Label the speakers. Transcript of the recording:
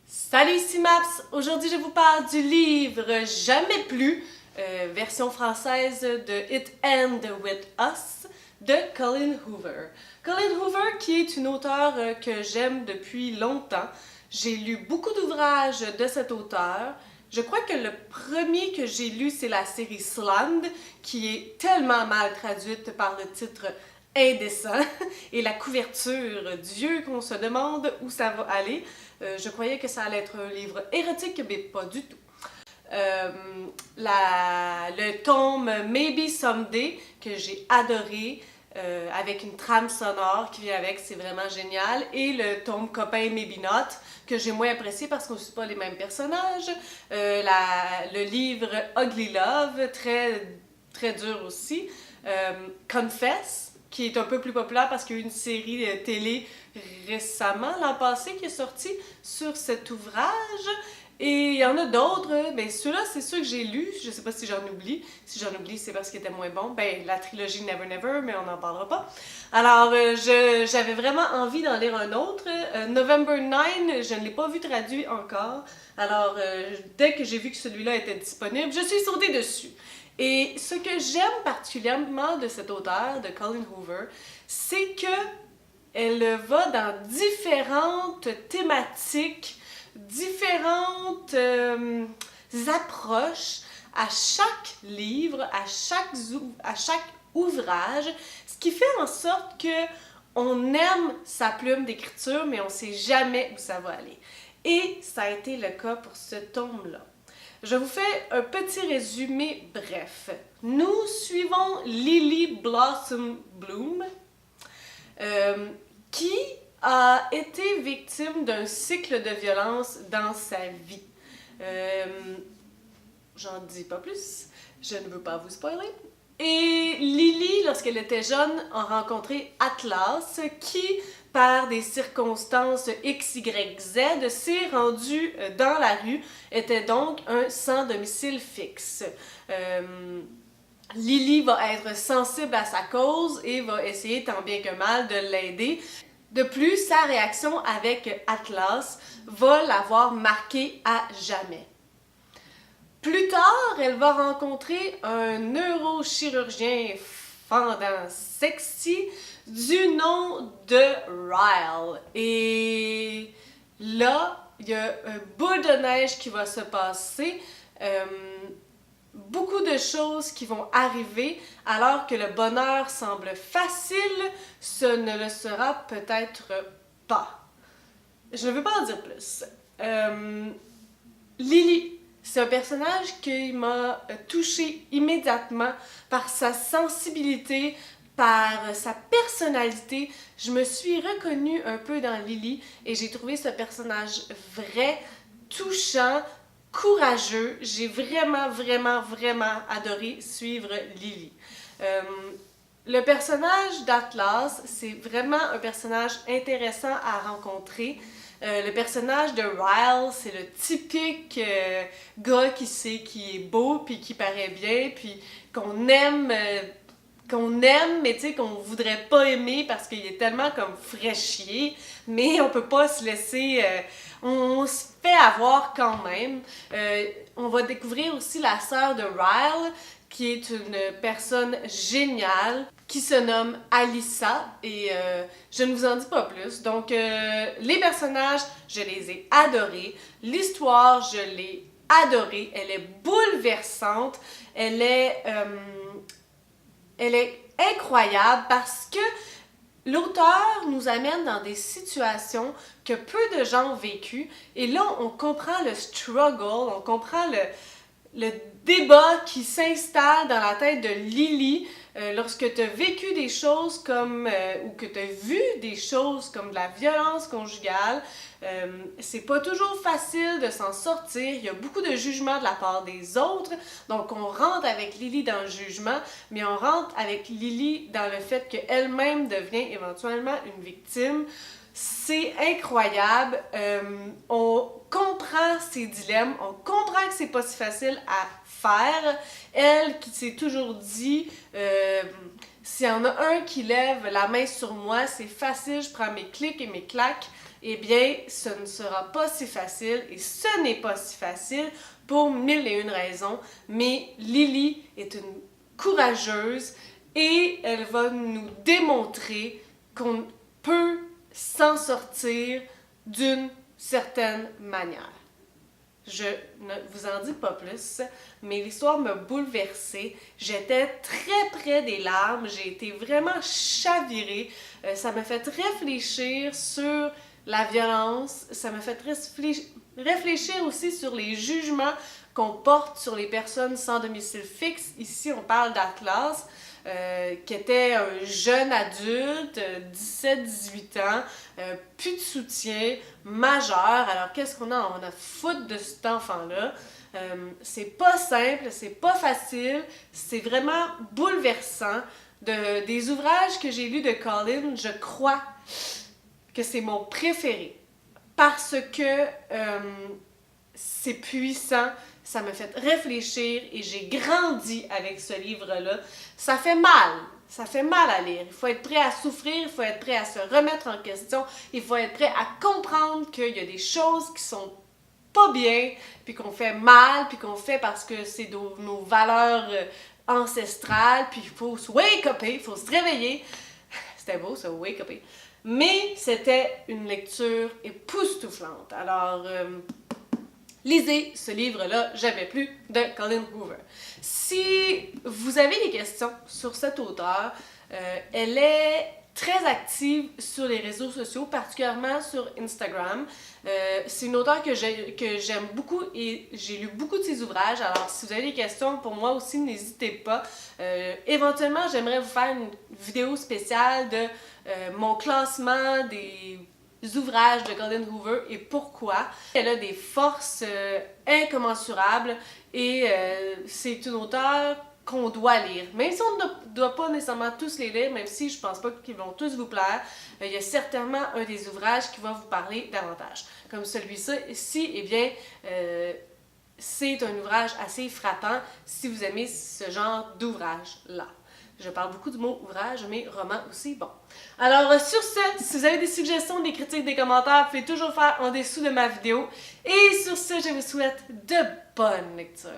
Speaker 1: Salut ici Maps! Aujourd'hui je vous parle du livre Jamais plus, version française de It End With Us de Colleen Hoover. Colleen Hoover qui est une auteure que j'aime depuis longtemps. J'ai lu beaucoup d'ouvrages de cet auteur. Je crois que le premier que j'ai lu c'est la série Slammed qui est tellement mal traduite par le titre indécent et la couverture, Dieu qu'on se demande où ça va aller. Je croyais que ça allait être un livre érotique, mais pas du tout. Le tome Maybe Someday, que j'ai adoré, avec une trame sonore qui vient avec, c'est vraiment génial. Et le tome Copain Maybe Not, que j'ai moins apprécié parce qu'on ne suit pas les mêmes personnages. Le livre Ugly Love, très dur aussi. Confess, qui est un peu plus populaire parce qu'il y a eu une série télé récemment, l'an passé, qui est sortie sur cet ouvrage. Et il y en a d'autres, mais ceux-là, c'est ceux que j'ai lus. Je sais pas si j'en oublie. Si j'en oublie, c'est parce qu'ils étaient moins bons. Ben, la trilogie Never Never, mais on n'en parlera pas. Alors, j'avais vraiment envie d'en lire un autre. November 9, je ne l'ai pas vu traduit encore. Alors, dès que j'ai vu que celui-là était disponible, je suis sautée dessus. Et ce que j'aime particulièrement de cet auteur, de Colleen Hoover, c'est que elle va dans différentes thématiques, différentes approches à chaque livre, à chaque ouvrage, ce qui fait en sorte que on aime sa plume d'écriture, mais on ne sait jamais où ça va aller. Et ça a été le cas pour ce tome-là. Je vous fais un petit résumé bref. Nous suivons Lily Blossom Bloom, qui a été victime d'un cycle de violence dans sa vie. J'en dis pas plus, je ne veux pas vous spoiler. Et Lily, lorsqu'elle était jeune, a rencontré Atlas, qui, par des circonstances X, Y, Z, s'est rendu dans la rue, était donc un sans domicile fixe. Lily va être sensible à sa cause et va essayer tant bien que mal de l'aider. De plus, sa réaction avec Atlas va l'avoir marquée à jamais. Plus tard, elle va rencontrer un neurochirurgien fendant sexy du nom de Ryle. Et là, il y a un bout de neige qui va se passer. Beaucoup de choses qui vont arriver alors que le bonheur semble facile, ce ne le sera peut-être pas. Je ne veux pas en dire plus. Lily. C'est un personnage qui m'a touchée immédiatement par sa sensibilité, par sa personnalité. Je me suis reconnue un peu dans Lily et j'ai trouvé ce personnage vrai, touchant, courageux. J'ai vraiment adoré suivre Lily. Le personnage d'Atlas, c'est vraiment un personnage intéressant à rencontrer. Le personnage de Ryle, c'est le typique gars qui sait qui est beau, puis qui paraît bien, puis qu'on aime, mais tu sais, qu'on voudrait pas aimer parce qu'il est tellement comme fraîchier, mais on peut pas se laisser... on se fait avoir quand même. On va découvrir aussi la sœur de Ryle, qui est une personne géniale, qui se nomme Alyssa, et je ne vous en dis pas plus. Donc, les personnages, je les ai adorés. L'histoire, je l'ai adorée. Elle est bouleversante. Elle est incroyable parce que l'auteur nous amène dans des situations que peu de gens ont vécues. Et là, on comprend le struggle, on comprend le débat qui s'installe dans la tête de Lily lorsque tu as vécu des choses comme, ou que tu as vu des choses comme de la violence conjugale. C'est pas toujours facile de s'en sortir, il y a beaucoup de jugement de la part des autres, donc on rentre avec Lily dans le jugement, mais on rentre avec Lily dans le fait qu'elle-même devient éventuellement une victime. C'est incroyable, on comprend ses dilemmes, on comprend que c'est pas si facile à faire. Elle qui s'est toujours dit s'il y en a un qui lève la main sur moi, c'est facile, je prends mes clics et mes claques, eh bien, ce ne sera pas si facile et ce n'est pas si facile pour mille et une raisons, mais Lily est une courageuse et elle va nous démontrer qu'on peut s'en sortir d'une certaine manière. Je ne vous en dis pas plus, mais l'histoire m'a bouleversée. J'étais très près des larmes, j'ai été vraiment chavirée. Ça m'a fait réfléchir sur la violence, ça m'a fait réfléchir aussi sur les jugements qu'on porte sur les personnes sans domicile fixe. Ici, on parle d'Atlas, qui était un jeune adulte, 17-18 ans, plus de soutien, majeur. Alors, qu'est-ce qu'on a? On a foutre de cet enfant-là. C'est pas simple, c'est pas facile, c'est vraiment bouleversant. Des ouvrages que j'ai lus de Colin, je crois que c'est mon préféré parce que c'est puissant, ça m'a fait réfléchir et j'ai grandi avec ce livre-là. Ça fait mal à lire. Il faut être prêt à souffrir, il faut être prêt à se remettre en question, il faut être prêt à comprendre qu'il y a des choses qui sont pas bien, puis qu'on fait mal, puis qu'on fait parce que c'est nos valeurs ancestrales, puis il faut se wake-upper, il faut se réveiller. C'était beau ça, wake-upper. Mais c'était une lecture époustouflante. Alors, lisez ce livre-là, Jamais plus, de Colin Hoover. Si vous avez des questions sur cet auteur, elle est très active sur les réseaux sociaux, particulièrement sur Instagram. C'est une auteure que j'aime beaucoup et j'ai lu beaucoup de ses ouvrages. Alors, si vous avez des questions pour moi aussi, n'hésitez pas. Éventuellement, j'aimerais vous faire une vidéo spéciale de mon classement des ouvrages de Colin Hoover et pourquoi. Elle a des forces incommensurables et c'est une auteure qu'on doit lire. Même si on ne doit pas nécessairement tous les lire, même si je pense pas qu'ils vont tous vous plaire, il y a certainement un des ouvrages qui va vous parler davantage. Comme celui-ci, eh bien, c'est un ouvrage assez frappant si vous aimez ce genre d'ouvrage-là. Je parle beaucoup du mot ouvrage, mais roman aussi, bon. Alors, sur ce, si vous avez des suggestions, des critiques, des commentaires, vous pouvez toujours faire en dessous de ma vidéo. Et sur ce, je vous souhaite de bonnes lectures.